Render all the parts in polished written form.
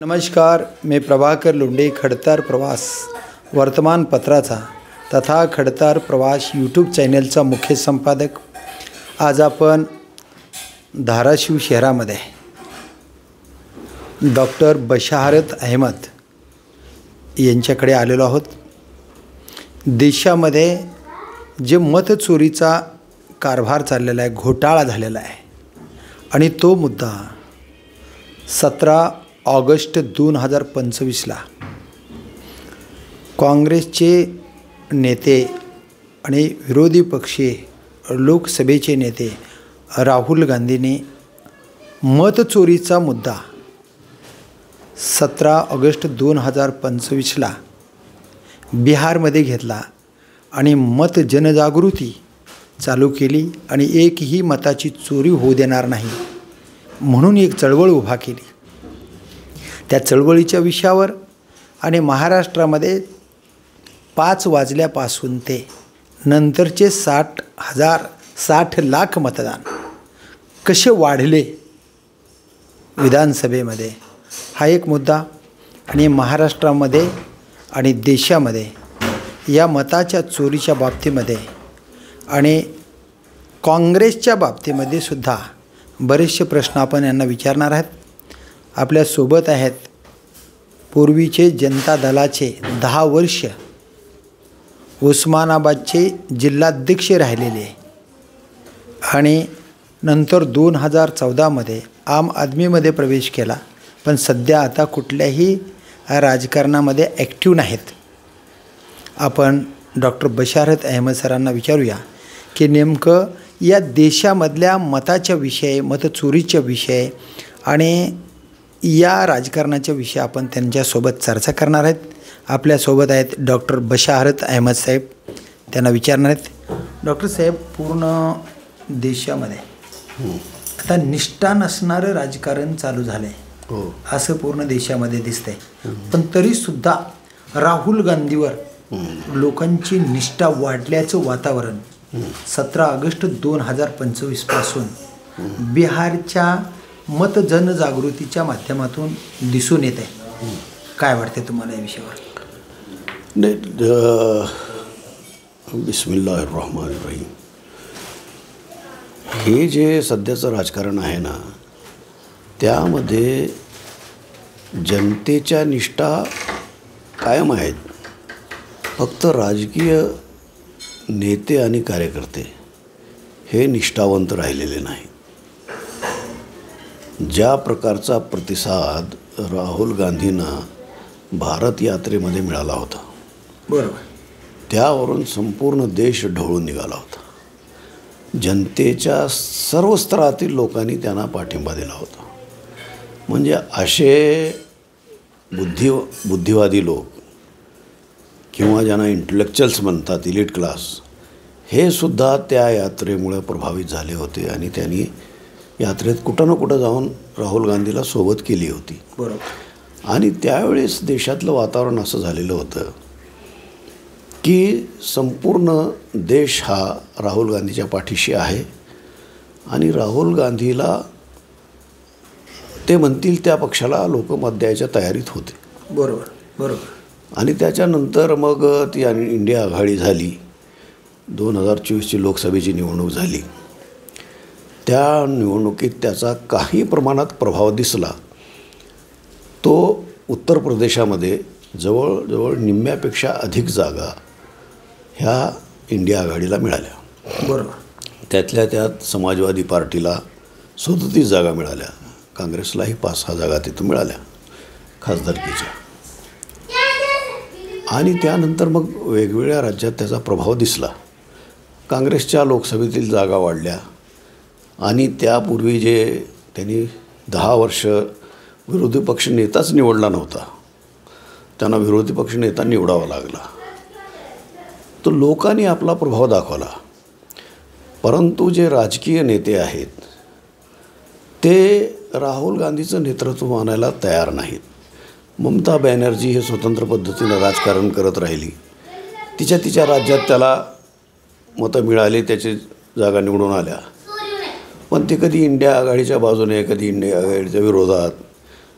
नमस्कार, मी प्रभाकर लोंढे, खडतर प्रवास वर्तमानपत्राचा तथा खडतर प्रवास यूट्यूब चॅनलचा मुख्य संपादक। आज आपण धाराशिव शहरामध्ये डॉक्टर बशारत अहमद यांच्याकडे आलेलो आहोत। देशामध्ये जे मतचोरीचा कारभार चाललेला आहे, घोटाळा झालेला आहे आणि तो मुद्दा 17 ऑगस्ट 2025ला काँग्रेसचे नेते आणि विरोधी पक्षी लोकसभेचे नेते राहुल गांधींनी मतचोरीचा मुद्दा 17 ऑगस्ट 2025ला बिहारमध्ये घेतला आणि मत जनजागृती चालू केली आणि एकही मताची चोरी होऊ देणार नाही म्हणून एक चळवळ उभा केली। त्या चळवळीच्या विषयावर आणि महाराष्ट्रामध्ये 5 वाजल्यापासून ते नंतरचे 60 लाख मतदान कसे वाढले विधानसभेमध्ये हा एक मुद्दा आणि महाराष्ट्रामध्ये आणि देशामध्ये या मताच्या चोरीच्या बाबतीमध्ये आणि काँग्रेसच्या बाबतीमध्ये सुद्धा बरेचसे प्रश्न आपण यांना विचारणार आहेत। आपल्या सोबत आहेत पूर्वीचे जनता दलाचे 10 वर्ष उस्मानाबादचे जिल्हाध्यक्ष राहिलेले आणि नंतर 2014मध्ये आम आदमीमध्ये प्रवेश केला, पण सध्या आता कुठल्याही राजकारणामध्ये ॲक्टिव्ह नाहीत। आपण डॉक्टर बशारत अहमद सरांना विचारूया की नेमकं या देशामधल्या मताच्या विषय, मतचोरीच्या विषय आणि या राजकारणाच्या विषय आपण त्यांच्यासोबत चर्चा करणार आहेत। आपल्यासोबत आहेत डॉक्टर बशारत अहमद साहेब, त्यांना विचारणार आहेत। डॉक्टर साहेब, पूर्ण देशामध्ये आता निष्ठा नसणारं राजकारण चालू झालं आहे असं पूर्ण देशामध्ये दिसतंय, पण तरीसुद्धा राहुल गांधीवर लोकांची निष्ठा वाढल्याचं वातावरण 17 ऑगस्ट 2025 पासून बिहारच्या मत जनजागृतीच्या माध्यमातून दिसून येत आहे। काय वाटते तुम्हाला या विषयावर? बिस्मिल्लाहिर्रहमानिर्रहीम। हे जे सध्याचं राजकारण आहे ना, त्यामध्ये जनतेच्या निष्ठा कायम आहेत, फक्त राजकीय नेते आणि कार्यकर्ते हे निष्ठावंत राहिलेले नाही। ज्या प्रकारचा प्रतिसाद राहुल गांधींना भारत यात्रेमध्ये मिळाला होता, बरोबर, त्यावरून संपूर्ण देश ढवळून निघाला होता। जनतेच्या सर्व स्तरातील लोकांनी त्यांना पाठिंबा दिला होता। म्हणजे असे बुद्धिवादी लोक किंवा ज्यांना इंटेलेक्च्युअल्स म्हणतात, इलिट क्लास, हे सुद्धा त्या यात्रेमुळे प्रभावित झाले होते आणि त्यांनी यात्रेत कुठं ना कुठं जाऊन राहुल गांधीला सोबत केली होती। बरोबर। आणि त्यावेळेस देशातलं वातावरण असं झालेलं होतं की संपूर्ण देश हा राहुल गांधीच्या पाठीशी आहे आणि राहुल गांधीला ते म्हणतील त्या पक्षाला लोक मत द्यायच्या तयारीत होते। बरोबर बरोबर। आणि त्याच्यानंतर मग ती इंडिया आघाडी झाली, 2024ची लोकसभेची निवडणूक झाली। त्या निवडणुकीत त्याचा काही प्रमाणात प्रभाव दिसला। तो उत्तर प्रदेशामध्ये जवळजवळ निम्म्यापेक्षा अधिक जागा ह्या इंडिया आघाडीला मिळाल्या। बरोबर। त्यातल्या त्यात समाजवादी पार्टीला 37 जागा मिळाल्या, काँग्रेसलाही 5-6 जागा तिथं मिळाल्या खासदारकीच्या। आणि त्यानंतर मग वेगवेगळ्या राज्यात त्याचा प्रभाव दिसला। काँग्रेसच्या लोकसभेतील जागा वाढल्या आणि त्यापूर्वी जे त्यांनी 10 वर्ष विरोधी पक्ष नेताच निवडला नव्हता, त्यांना विरोधी पक्ष नेता निवडावा लागला, तर लोकांनी आपला प्रभाव दाखवला। परंतु जे राजकीय नेते आहेत ते राहुल गांधीचं नेतृत्व मानायला तयार नाहीत। ममता बॅनर्जी हे स्वतंत्र पद्धतीनं राजकारण करत राहिली, तिच्या राज्यात त्याला मतं मिळाली, त्याची जागा निवडून आल्या, पण ते कधी इंडिया आघाडीच्या बाजूने, कधी इंडिया आघाडीच्या विरोधात,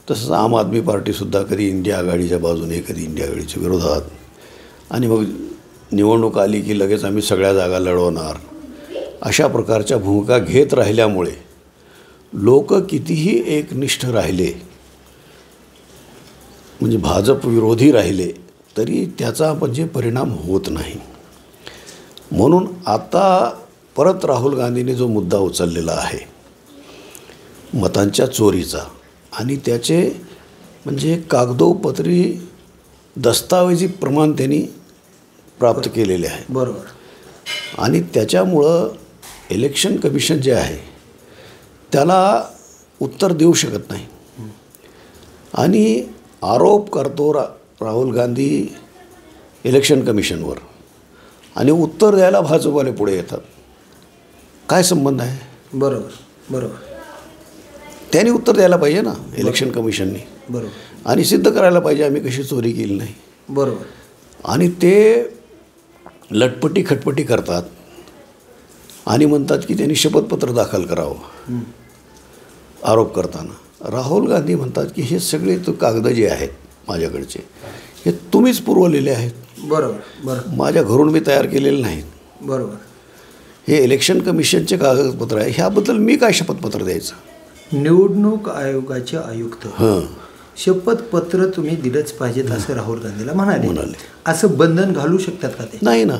तसंच आम आदमी पार्टीसुद्धा कधी इंडिया आघाडीच्या बाजूने, कधी इंडिया आघाडीच्या विरोधात. आणि मग निवडणूक आली की लगेच आम्ही सगळ्या जागा लढवणार, अशा प्रकारच्या भूमिका घेत राहिल्यामुळे लोक कितीही एकनिष्ठ राहिले, म्हणजे भाजप विरोधी राहिले, तरी त्याचा म्हणजे परिणाम होत नाही. म्हणून आता परत राहुल गांधींनी जो मुद्दा उचललेला आहे मतांच्या चोरीचा, आणि त्याचे म्हणजे कागदोपत्री दस्तावेजी प्रमाण त्यांनी प्राप्त केलेले आहे. बरोबर. आणि त्याच्यामुळं इलेक्शन कमिशन जे आहे त्याला उत्तर देऊ शकत नाही. आणि आरोप करतो राहुल गांधी इलेक्शन कमिशनवर, आणि उत्तर द्यायला भाजपवाले पुढे येतात. काय संबंध आहे? बरोबर बरोबर. त्यांनी उत्तर द्यायला पाहिजे ना इलेक्शन कमिशनने. बरोबर. आणि सिद्ध करायला पाहिजे आम्ही कशी चोरी केली नाही. बरोबर. आणि ते लटपटी खटपटी करतात आणि म्हणतात की त्यांनी शपथपत्र दाखल करावं आरोप करताना. राहुल गांधी म्हणतात की हे सगळे तो कागद जे आहेत माझ्याकडचे हे तुम्हीच पुरवलेले आहेत. बरोबर बरोबर. माझ्या घरून मी तयार केलेले नाहीत. बरोबर. हे इलेक्शन कमिशनचे कागदपत्र आहे, ह्याबद्दल मी काय शपथपत्र द्यायचं? निवडणूक आयोगाचे आयुक्त शपथपत्र तुम्ही दिलंच पाहिजेत असं राहुल गांधीला म्हणाले. असं बंधन घालू शकतात का ते? नाही ना,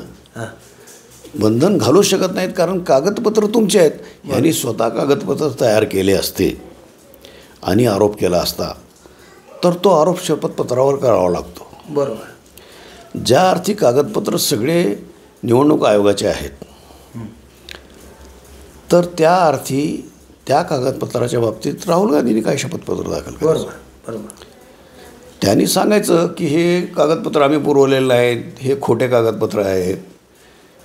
बंधन घालू शकत नाहीत, कारण कागदपत्र तुमचे आहेत. यांनी स्वतः कागदपत्र तयार केले असते आणि आरोप केला असता तर तो आरोप शपथपत्रावर करावा लागतो. बरोबर. ज्या अर्थी कागदपत्र सगळे निवडणूक आयोगाचे आहेत तर त्या अर्थी त्या कागदपत्राच्या बाबतीत राहुल गांधींनी काय शपथपत्र दाखल केलं? बरोबर बरोबर. त्यांनी सांगायचं की हे कागदपत्र आम्ही पुरवलेलं आहेत, हे खोटे कागदपत्र आहेत,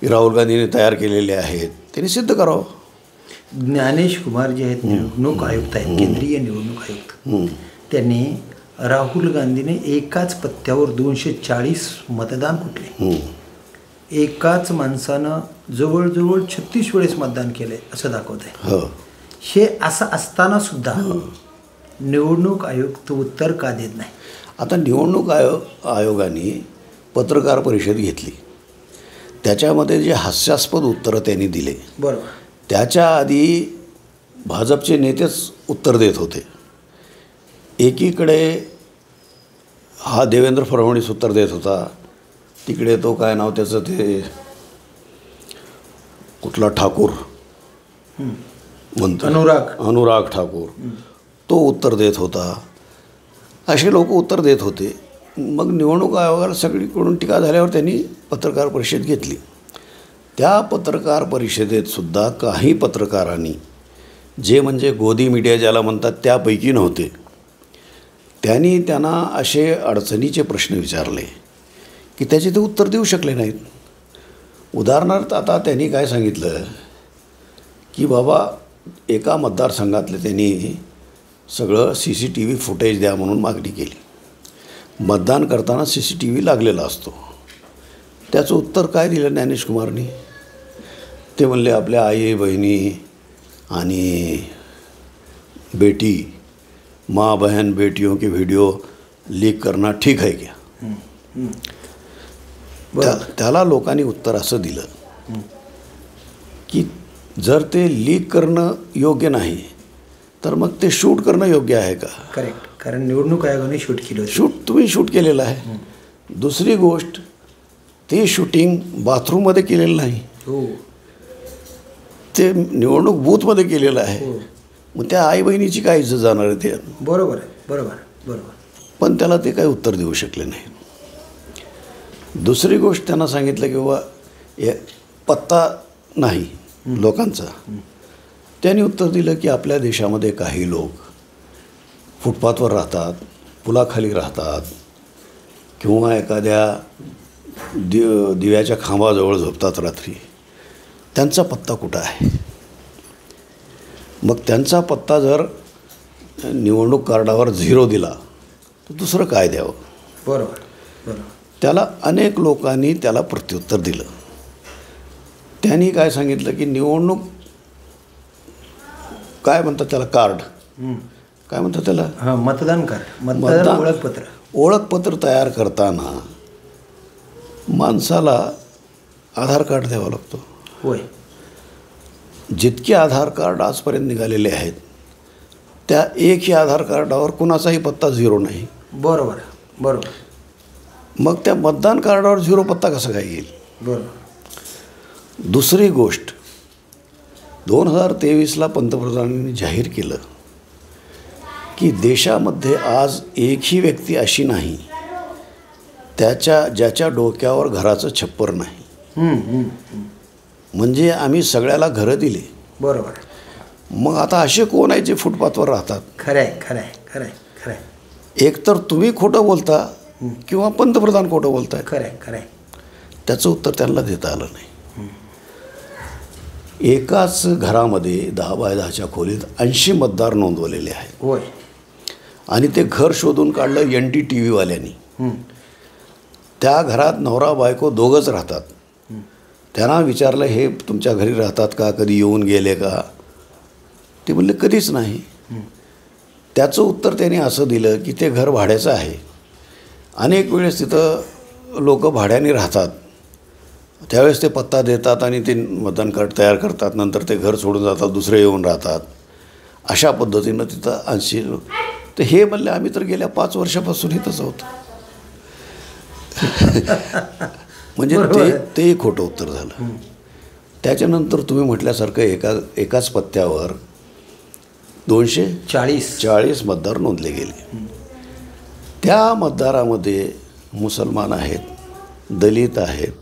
हे राहुल गांधींनी तयार केलेले आहेत, त्यांनी सिद्ध करावं. ज्ञानेश कुमार जे आहेत निवडणूक आयुक्त आहेत, केंद्रीय निवडणूक आयुक्त, त्यांनी राहुल गांधीने एकाच पत्त्यावर 240 मतदान कुठले, एकाच माणसानं जवळजवळ 36 वेळेस मतदान केलंय असं दाखवत आहे. हे असं असताना सुद्धा निवडणूक आयुक्त उत्तर का देत नाही? आता निवडणूक आयोगाने पत्रकार परिषद घेतली, त्याच्यामध्ये जे हास्यास्पद उत्तरं त्यांनी दिले, बरोबर, त्याच्या आधी भाजपचे नेतेच उत्तर देत होते. एकीकडे हा देवेंद्र फडणवीस उत्तर देत होता, तिकडे तो काय नाव त्याचं ते कुठला ठाकूर म्हणतो, अनुराग ठाकूर, तो उत्तर देत होता. असे लोक उत्तर देत होते. मग निवडणूक आयोगाला सगळीकडून टीका झाल्यावर त्यांनी पत्रकार परिषद घेतली. त्या पत्रकार परिषदेत सुद्धा काही पत्रकारांनी, जे म्हणजे गोदी मीडिया ज्याला म्हणतात त्यापैकी नव्हते, त्यांनी त्यांना असे अडचणीचे प्रश्न विचारले की त्याचे ते उत्तर देऊ शकले नाहीत. उदाहरणार्थ आता त्यांनी काय सांगितलं की बाबा एका मतदारसंघातले त्यांनी सगळं CCTV फुटेज द्या म्हणून मागणी केली. मतदान करताना CCTV लागलेला असतो. त्याचं उत्तर काय दिलं ज्ञानेश कुमारनी? ते म्हणले आपल्या आई बहिणी आणि बेटी माँ बहन बेटियों के वीडियो लीक करना ठीक है क्या? त्याला लोकांनी उत्तर असं दिलं की जर ते लीक करणं योग्य नाही तर मग ते शूट करणं योग्य आहे का? करेक्ट, कारण निवडणूक आयोगाने शूट केलं. तुम्ही शूट केलेलं आहे. दुसरी गोष्ट, ते शूटिंग बाथरूममध्ये केलेलं नाही, ते निवडणूक बूथमध्ये केलेलं आहे. मग त्या आई बहिणीची काय इज्जत जाणार आहे ते? बरोबर आहे, बरोबर बरोबर. पण त्याला ते काही उत्तर देऊ शकले नाही. दुसरी गोष्ट त्यांना सांगितलं की बाबा पत्ता नाही लोकांचा. त्यांनी उत्तर दिलं की आपल्या देशामध्ये काही लोक फुटपाथवर राहतात, पुलाखाली राहतात, किंवा एखाद्या दिव्याच्या खांबाजवळ झोपतात रात्री. त्यांचा पत्ता कुठं आहे? मग त्यांचा पत्ता जर निवडणूक कार्डावर 0 दिला तर दुसरं काय द्यावं? बरोबर बरोबर. त्याला अनेक लोकांनी त्याला प्रत्युत्तर दिलं. त्यांनी काय सांगितलं की निवडणूक काय म्हणतात त्याला, काय म्हणतात त्याला, हां, मतदान कार्ड, मतदान ओळखपत्र. ओळखपत्र तयार करताना माणसाला आधार कार्ड द्यावा लागतो. होय. जितके आधार कार्ड आजपर्यंत निघालेले आहेत त्या एकही आधार कार्डावर कुणाचाही पत्ता 0 नाही. बरोबर बरोबर. मग त्या मतदान कार्डावर 0 पत्ता कसा काय येईल? बरोबर. दुसरी गोष्ट, 2023ला पंतप्रधानांनी जाहीर केलं की देशामध्ये आज एकही व्यक्ती अशी नाही ज्याच्या डोक्यावर घराचं छप्पर नाही. म्हणजे आम्ही सगळ्याला घरं दिली. बरोबर. मग आता असे कोण आहे जे फुटपाथवर राहतात? खरंय खरंय खरंय खरंय. एकतर तुम्ही खोटं बोलता किंवा पंतप्रधान खोटं बोलताय. खरंय खरंय. त्याचं उत्तर त्यांना देता आलं नाही. एकाच घरामध्ये 10 बाय 10च्या खोलीत 80 मतदार नोंदवलेले आहेत. होय. आणि ते घर शोधून काढलं NDTV वाल्यांनी. त्या घरात नवरा बायको दोघंच राहतात. त्यांना विचारलं, हे तुमच्या घरी राहतात का, कधी येऊन गेले का? ते म्हणले कधीच नाही. त्याचं उत्तर त्यांनी असं दिलं की ते घर भाड्याचं आहे. अनेक वेळेस तिथं लोक भाड्याने राहतात, त्यावेळेस ते पत्ता देतात आणि ते मतदान कार्ड तयार करतात, नंतर ते घर सोडून जातात, दुसरे येऊन राहतात. अशा पद्धतीनं तिथं 80. तर हे म्हणले आम्ही तर गेल्या 5 वर्षापासून इथंच आहोत. म्हणजे तेही खोटं उत्तर झालं. त्याच्यानंतर तुम्ही म्हटल्यासारखं एकाच पत्त्यावर 240 मतदार नोंदले गेले. त्या मतदारामध्ये मुसलमान आहेत, दलित आहेत,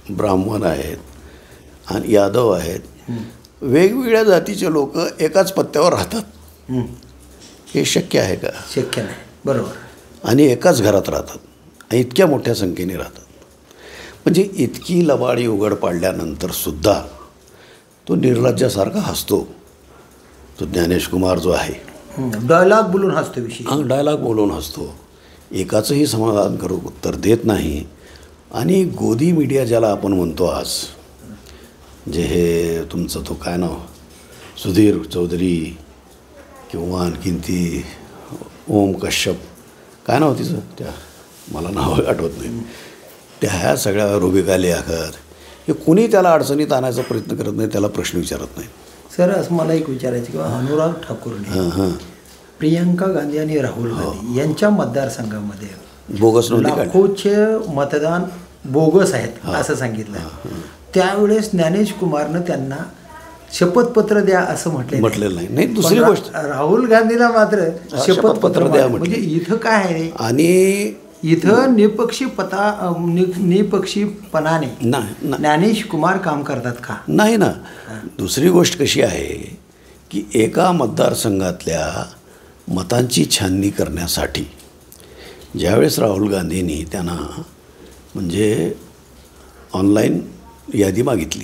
ब्राह्मण आहेत आणि यादव आहेत. वेगवेगळ्या जातीचे लोक एकाच पत्त्यावर राहतात. हे शक्य आहे का? शक्य नाही. बरोबर. आणि एकाच घरात राहतात आणि इतक्या मोठ्या संख्येने राहतात. म्हणजे इतकी लबाडी उघड पाडल्यानंतर सुद्धा तो निर्लज्जासारखा हसतो. तो ज्ञानेश कुमार जो आहे, डायलॉग बोलून हसतो. विषयी डायलॉग बोलून हसतो. एकाचंही समाधान करू उत्तर देत नाही. आणि गोदी मीडिया ज्याला आपण म्हणतो आज, जे हे तुमचं तो काय नाव, सुधीर चौधरी किंवा आणखीन ती ओम कश्यप, काय नाव तिचं, त्या मला नाव आठवत नाही, त्या ह्या सगळ्या रुबिका लियाकत, हे कुणी त्याला अडचणीत आणायचा प्रयत्न करत नाही, त्याला प्रश्न विचारत नाही. सर, असं मला एक विचारायचं की अनुराग ठाकूरने प्रियंका गांधी आणि राहुल गांधी यांच्या मतदारसंघामध्ये बोगस लाखोचे मतदान बोगस आहेत असं सांगितलं. त्यावेळेस ज्ञानेश कुमारनं त्यांना शपथपत्र द्या असं म्हटलेलं नाही. दुसरी गोष्ट, राहुल गांधीला मात्र शपथपत्र द्या. म्हणजे इथं काय आहे, आणि इथं निपक्षीपणाने ज्ञानेश कुमार काम करतात का? नाही ना. दुसरी गोष्ट कशी आहे की एका मतदारसंघातल्या मतांची छाननी करण्यासाठी ज्यावेळेस राहुल गांधींनी त्यांना म्हणजे ऑनलाईन यादी मागितली,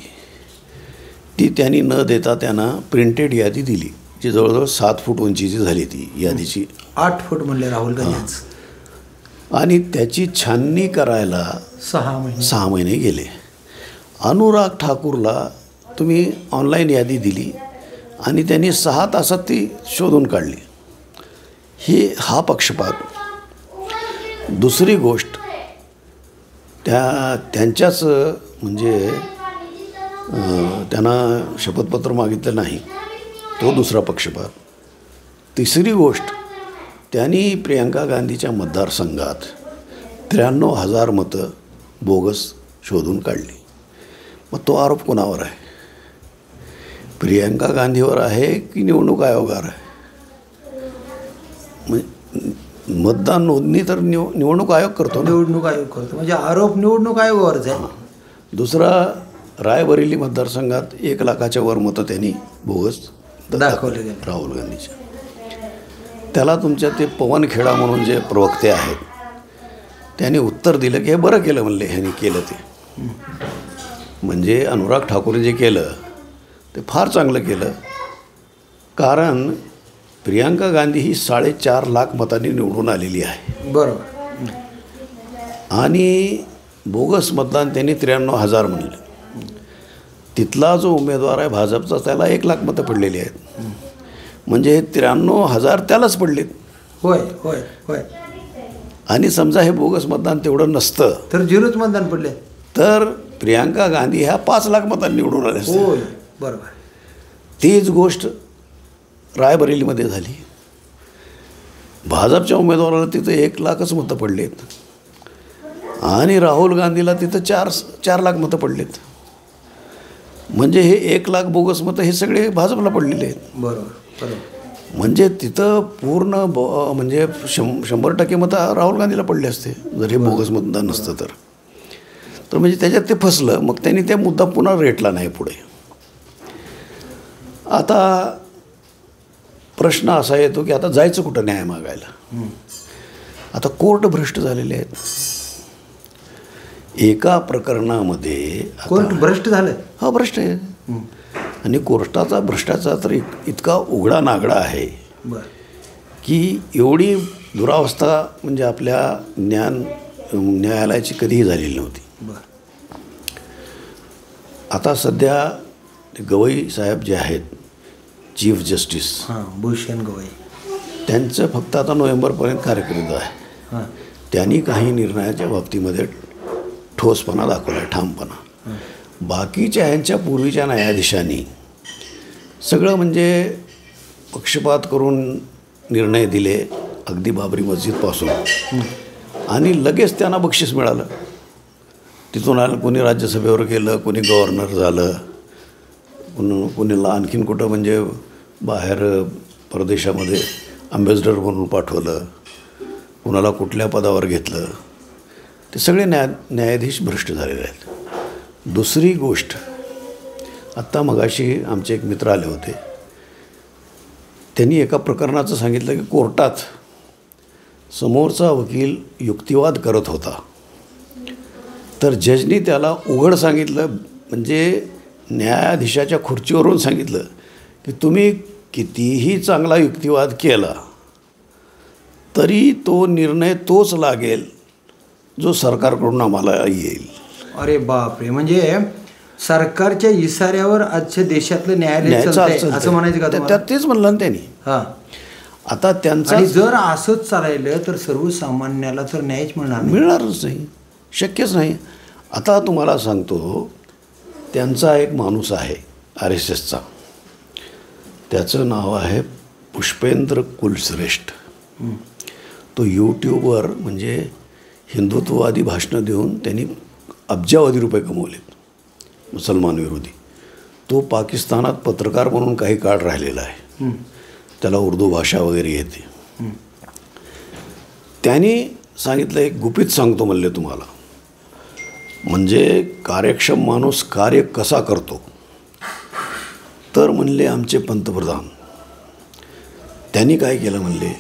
ती त्यांनी न देता त्यांना प्रिंटेड यादी दिली, जी जवळजवळ 7 फूट उंचीची झाली. ती यादीची 8 फूट म्हणले राहुल गांधी. आणि त्याची छाननी करायला 6 महिने गेले. अनुराग ठाकूरला तुम्ही ऑनलाईन यादी दिली आणि त्यांनी 6 तासात ती शोधून काढली. हा पक्षपात. दुसरी गोष्ट, त्यांच्याच म्हणजे त्यांना शपथपत्र मागितलं नाही, तो दुसरा पक्षपात. तिसरी गोष्ट, त्यांनी प्रियंका गांधीच्या मतदारसंघात 93,000 मतं बोगस शोधून काढली. मग तो आरोप कोणावर आहे? प्रियंका गांधीवर आहे की निवडणूक आयोगावर आहे? मतदान नोंदणी तर निवडणूक आयोग करतो. निवडणूक आयोग करतो म्हणजे आरोप निवडणूक आयोगावरच आहे. दुसरा, रायबरेली मतदारसंघात 1 लाखाच्या वर मतं त्यांनी बोगस दाखवले गेले राहुल गांधीच्या. त्याला तुमच्या ते पवन खेडा म्हणून जे प्रवक्ते आहेत त्यांनी उत्तर दिलं की हे बरं केलं म्हणले, ह्यांनी केलं ते. म्हणजे अनुराग ठाकूरने जे केलं ते फार चांगलं केलं. कारण प्रियंका गांधी ही 4.5 लाख मतांनी निवडून आलेली आहे. बरोबर. आणि बोगस मतदान त्यांनी 93,000 म्हणलं. तिथला जो उमेदवार आहे भाजपचा, त्याला 1 लाख मतं पडलेली आहेत. म्हणजे 93,000 त्यालाच पडलेत. होय होय होय. आणि समजा हे बोगस मतदान तेवढं नसतं तर 0च मतदान पडले. तर प्रियांका गांधी ह्या 5 लाख मतांनी निवडून आल्या असत्या. होय बरोबर. तीच गोष्ट रायबरेलीमध्ये झाली. भाजपच्या उमेदवाराला तिथं 1 लाखच मतं पडलेत आणि राहुल गांधीला तिथं 4 लाख मतं पडलेत. म्हणजे हे 1 लाख बोगस मतं हे सगळे भाजपला पडलेले आहेत. बरोबर बरोबर. म्हणजे तिथं पूर्ण म्हणजे 100% मतं राहुल गांधीला पडले असते जर हे बोगस मतदान नसतं तर. तर म्हणजे त्याच्यात ते फसलं. मग त्यांनी ते मुद्दा पुन्हा रेटला नाही पुढे. आता प्रश्न असा येतो की आता जायचं कुठं न्याय मागायला. आता कोर्ट भ्रष्ट झालेले आहेत. एका प्रकरणामध्ये कोर्ट भ्रष्ट झालं. हा भ्रष्ट आहे. आणि कोर्टाचा भ्रष्टाचार तर इतका उघडा नागडा आहे की एवढी दुरावस्था म्हणजे आपल्या न्यायालयाची कधीही झालेली नव्हती. आता सध्या गवई साहेब जे आहेत चीफ जस्टिस भूषण गवई, त्यांचं फक्त आता नोव्हेंबरपर्यंत कार्यकाळ आहे. त्यांनी काही निर्णयाच्या बाबतीमध्ये ठोसपणा दाखवला आहे, ठामपणा. बाकीच्या ह्यांच्या पूर्वीच्या न्यायाधीशांनी सगळं म्हणजे पक्षपात करून निर्णय दिले, अगदी बाबरी मस्जिदपासून. आणि लगेच त्यांना बक्षीस मिळालं. तिथून आलं, कोणी राज्यसभेवर गेलं, कोणी गव्हर्नर झालं, कोणीला आणखीन कुठं म्हणजे बाहेर परदेशामध्ये अँबॅसिडर म्हणून पाठवलं, कुणाला कुठल्या पदावर घेतलं. ते सगळे न्यायाधीश भ्रष्ट झालेले आहेत. दुसरी गोष्ट, आत्ता मगाशी आमचे एक मित्र आले होते. त्यांनी एका प्रकरणाचं सांगितलं की कोर्टात समोरचा वकील युक्तिवाद करत होता, तर जजनी त्याला उघड सांगितलं, म्हणजे न्यायाधीशाच्या खुर्चीवरून सांगितलं की तुम्ही कितीही चांगला युक्तिवाद केला तरी तो निर्णय तोच लागेल जो सरकारकडून आम्हाला येईल. अरे बापरे. म्हणजे सरकारच्या इशाऱ्यावर आजच्या देशातलं न्यायालय चालतंय असं म्हणायचं का तुम्हाला? तेच म्हणलं ना त्यांनी. आता त्यांचा जर असंच चालायलं तर सर्वसामान्याला तर न्यायच मिळणारच नाही, शक्यच नाही. आता तुम्हाला सांगतो, त्यांचा एक माणूस आहे RSSचा, त्याचं नाव आहे पुष्पेंद्र कुलश्रेष्ठ. तो यूट्यूबवर म्हणजे हिंदुत्ववादी भाषणं देऊन त्यांनी अब्जावधी रुपये कमवलेत, मुसलमान विरोधी. तो पाकिस्तानात पत्रकार म्हणून काही काळ राहिलेला आहे. त्याला उर्दू भाषा वगैरे येते. त्यांनी सांगितलं, एक गुपित सांगतो म्हणले तुम्हाला, म्हणजे कार्यक्षम माणूस कार्य कसा करतो. तर म्हणले आमचे पंतप्रधान, त्यांनी काय केलं म्हणले,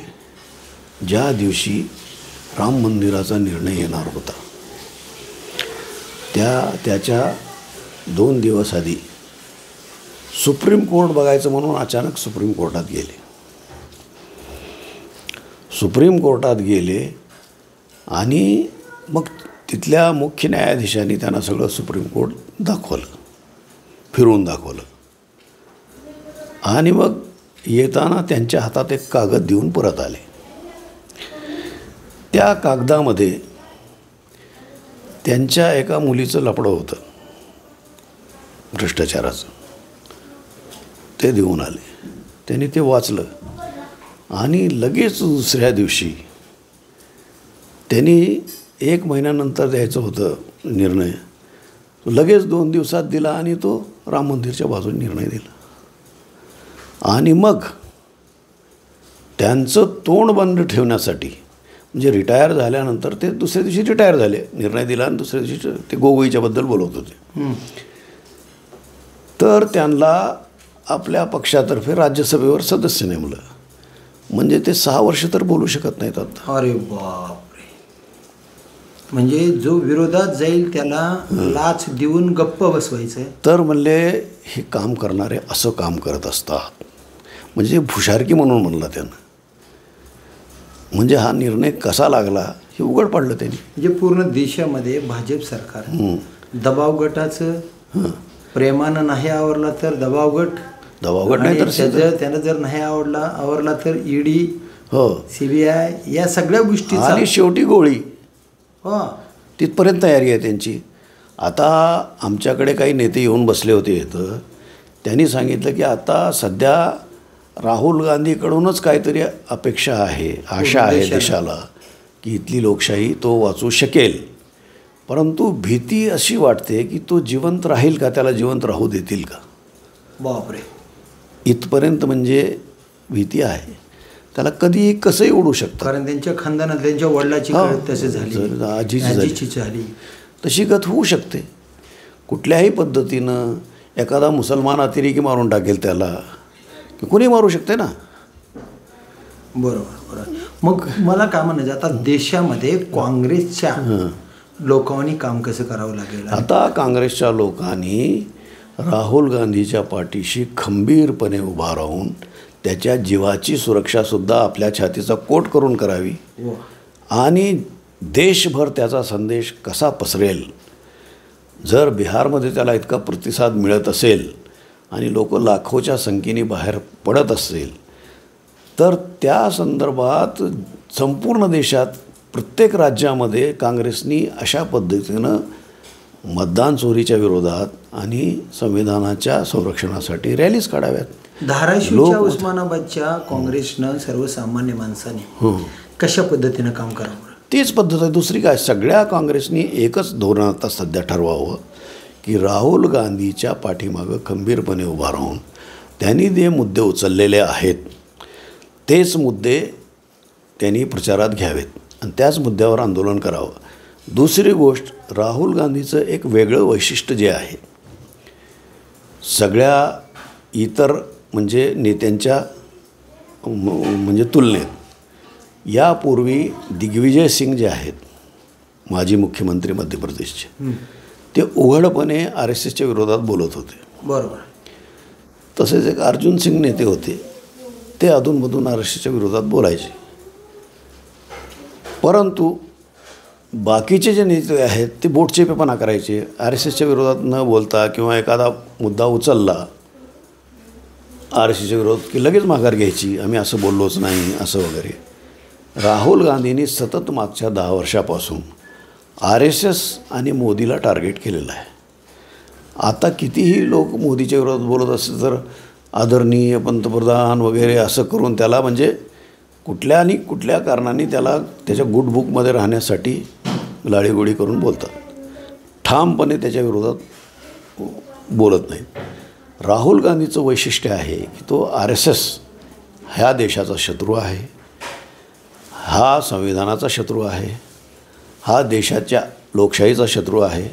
ज्या दिवशी राम मंदिराचा निर्णय येणार होता त्याच्या 2 दिवस आधी सुप्रीम कोर्ट बघायचं म्हणून अचानक सुप्रीम कोर्टात गेले. सुप्रीम कोर्टात गेले आणि मग तिथल्या मुख्य न्यायाधीशांनी त्यांना सगळं सुप्रीम कोर्ट दाखवलं, फिरवून दाखवलं. आणि मग येताना त्यांच्या हातात एक कागद देऊन परत आले. त्या कागदामध्ये त्यांच्या एका मुलीचं लफडं होतं भ्रष्टाचाराचं, ते देऊन आले. त्यांनी ते वाचलं आणि लगेच दुसऱ्या दिवशी त्यांनी 1 महिन्यानंतर द्यायचं होतं निर्णय, लगेच 2 दिवसात दिला आणि तो राम मंदिरच्या बाजूने निर्णय दिला. आणि मग त्यांचं तोंड बंद ठेवण्यासाठी, म्हणजे रिटायर झाल्यानंतर ते दुसऱ्या दिवशी रिटायर झाले, निर्णय दिला आणि दुसऱ्या दिवशी ते गोगोईच्याबद्दल बोलत होते. तर त्यांना आपल्या पक्षातर्फे राज्यसभेवर सदस्य नेमलं. म्हणजे ते 6 वर्ष तर बोलू शकत नाहीत आता. अरे बापरे. म्हणजे जो विरोधात जाईल त्याला लाच देऊन गप्प बसवायचं. तर म्हणले हे काम करणारे असं काम करत असतात. म्हणजे भुशारकी म्हणून म्हणला त्यानं. म्हणजे हा निर्णय कसा लागला हे उघड पडलं त्यांनी. म्हणजे पूर्ण देशामध्ये भाजप सरकार दबाव गटाचं प्रेमानं नाही आवरला तर दबाव गट, दबाव गट नाही तर त्यानं जर नाही आवरला तर ईडी, हो, CBI या सगळ्या गोष्टी आणि शेवटी गोळी, हो, तिथपर्यंत तयारी आहे त्यांची. आता आमच्याकडे काही नेते येऊन बसले होते इथं, त्यांनी सांगितलं की आता सध्या राहुल गांधीकडूनच काहीतरी अपेक्षा आहे, आशा आहे देशाला की इथली लोकशाही तो वाचू शकेल. परंतु भीती अशी वाटते की तो जिवंत राहील का, त्याला जिवंत राहू देतील का. बापरे, इथपर्यंत म्हणजे भीती आहे. त्याला कधी कसंही उडू शकतं, कारण त्यांच्या खानदानात त्यांच्या वडिलाची तसे झाली, आजीची झाली, तशी गत होऊ शकते. कुठल्याही पद्धतीनं एखादा मुसलमान अतिरेकी मारून टाकेल त्याला, की कोणी मारू शकते ना. बरोबर. मग मला काय म्हणायचं, आता देशामध्ये काँग्रेसच्या लोकांनी काम कसं करावं लागेल. आता काँग्रेसच्या लोकांनी राहुल गांधीच्या पाठीशी खंबीरपणे उभा राहून त्याच्या जीवाची सुरक्षासुद्धा आपल्या छातीचा कोट करून करावी. आणि देशभर त्याचा संदेश कसा पसरेल. जर बिहारमध्ये त्याला इतका प्रतिसाद मिळत असेल आणि लोक लाखोच्या संख्येने बाहेर पडत असेल, तर त्या संदर्भात संपूर्ण देशात प्रत्येक राज्यामध्ये काँग्रेसनी अशा पद्धतीनं मतदान चोरीच्या विरोधात आणि संविधानाच्या संरक्षणासाठी रॅलीज काढाव्यात. धाराशिवच्या उस्मानाबादच्या काँग्रेसनं सर्वसामान्य माणसाने कशा पद्धतीनं काम करावं, तीच पद्धत आहे, दुसरी काय. सगळ्या काँग्रेसनी एकच धोरण आता सध्या ठरवावं की राहुल गांधीच्या पाठीमागं खंबीरपणे उभा राहून त्यांनी जे मुद्दे उचललेले आहेत तेच मुद्दे त्यांनी प्रचारात घ्यावेत आणि त्याच मुद्द्यावर आंदोलन करावं. दुसरी गोष्ट, राहुल गांधीचं एक वेगळं वैशिष्ट्य जे आहे सगळ्या इतर म्हणजे नेत्यांच्या म्हणजे तुलनेत, यापूर्वी दिग्विजय सिंग जे आहेत माजी मुख्यमंत्री मध्य प्रदेशचे, ते उघडपणे RSSच्या विरोधात बोलत होते. बरोबर. तसेच एक अर्जुन सिंग नेते होते, ते अधूनमधून RSSच्या विरोधात बोलायचे. परंतु बाकीचे जे नेते आहेत ते बोटचेपेपणा करायचे, RSSच्या विरोधात न बोलता किंवा एखादा मुद्दा उचलला RSSच्या विरोधात की लगेच माघार घ्यायची, आम्ही असं बोललोच नाही असं वगैरे. राहुल गांधींनी सतत मागच्या 10 वर्षापासून RSS आणि मोदीला टार्गेट केलेलं आहे. आता कितीही लोक मोदीच्या विरोधात बोलत असतील तर आदरणीय पंतप्रधान वगैरे असं करून त्याला म्हणजे कुठल्या कारणाने त्याला त्याच्या गुड बुकमध्ये राहण्यासाठी लाळीगोळी करून बोलतात, ठामपणे त्याच्या विरोधात बोलत नाहीत. राहुल गांधीचं वैशिष्ट्य आहे की तो RSS ह्या देशाचा शत्रू आहे, हा संविधानाचा शत्रू आहे, हा देशाच्या लोकशाहीचा शत्रू आहे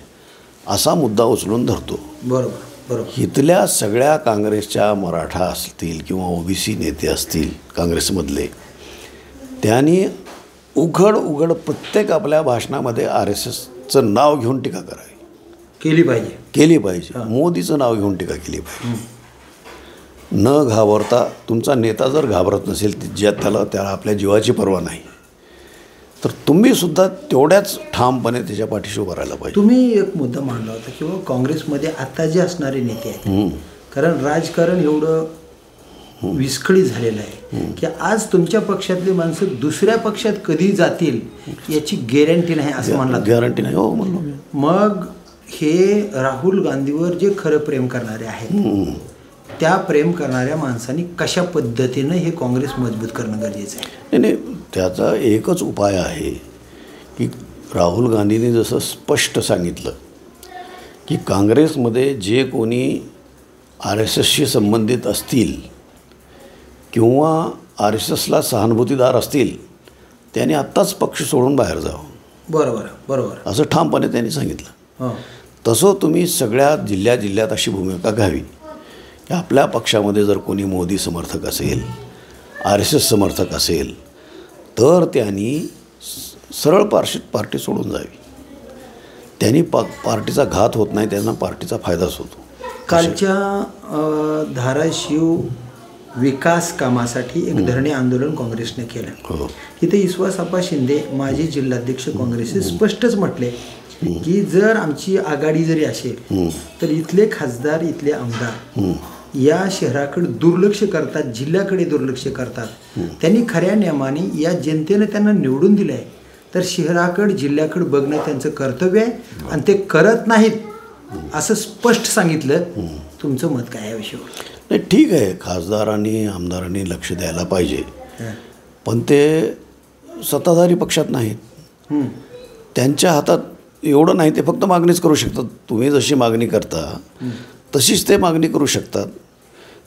असा मुद्दा उचलून धरतो. बरोबर. इथल्या सगळ्या काँग्रेसच्या मराठा असतील किंवा OBC नेते असतील काँग्रेसमधले, त्यांनी उघड प्रत्येक आपल्या भाषणामध्ये RSSचं नाव घेऊन टीका केली पाहिजे. मोदीचं नाव घेऊन टीका केली पाहिजे. न घाबरता, तुमचा नेता जर घाबरत नसेल ज्यात त्याला आपल्या जीवाची पर्वा नाही, तर तुम्ही सुद्धा तेवढ्याच ठामपणे त्याच्या पाठीशी उभं राहायला पाहिजे. तुम्ही एक मुद्दा मांडला होता किंवा काँग्रेसमध्ये आता जे असणारे नेते आहेत, कारण राजकारण एवढं विस्कळीत झालेलं आहे की आज तुमच्या पक्षातली माणसं दुसऱ्या पक्षात कधी जातील याची गॅरंटी नाही असं म्हणलं. गॅरंटी नाही, हो म्हणलो मी. मग हे राहुल गांधीवर जे खरं प्रेम करणारे आहेत, त्या प्रेम करणाऱ्या माणसांनी कशा पद्धतीनं हे काँग्रेस मजबूत करणं गरजेचं आहे. नाही, त्याचा एकच उपाय आहे की राहुल गांधींनी जसं स्पष्ट सांगितलं की काँग्रेसमध्ये जे कोणी RSSशी संबंधित असतील किंवा RSSला सहानुभूतीदार असतील त्यांनी आत्ताच पक्ष सोडून बाहेर जावं. बरोबर असं ठामपणे त्यांनी सांगितलं. तसं तुम्ही सगळ्या जिल्ह्यात अशी भूमिका घ्यावी की आपल्या पक्षामध्ये जर कोणी मोदी समर्थक असेल, RSS समर्थक असेल, तर त्यांनी सरळ पार्टी सोडून जावी. त्यांनी पार्टीचा घात होत नाही, त्यांना पार्टीचा फायदाच होतो. कालच्या धाराशिव विकास कामासाठी एक धरणे आंदोलन काँग्रेसने केलं. इथे विश्वासाप्पा शिंदे माजी जिल्हाध्यक्ष काँग्रेसचे स्पष्टच म्हटले की जर आमची आघाडी जरी असेल तर इथले खासदार, इथले आमदार या शहराकडे दुर्लक्ष करतात, जिल्ह्याकडे दुर्लक्ष करतात. त्यांनी खऱ्या नियमाने या जनतेनं त्यांना निवडून दिलं आहे, तर शहराकडे जिल्ह्याकडे बघणं त्यांचं कर्तव्य आहे आणि ते करत नाहीत असं स्पष्ट सांगितलं. तुमचं मत काय या विषयावर? नाही, ठीक आहे, खासदारांनी आमदारांनी लक्ष द्यायला पाहिजे, पण ते सत्ताधारी पक्षात नाहीत. त्यांच्या हातात एवढं नाही, ते फक्त मागणीच करू शकतात. तुम्ही जशी मागणी करता तशीच ते मागणी करू शकतात.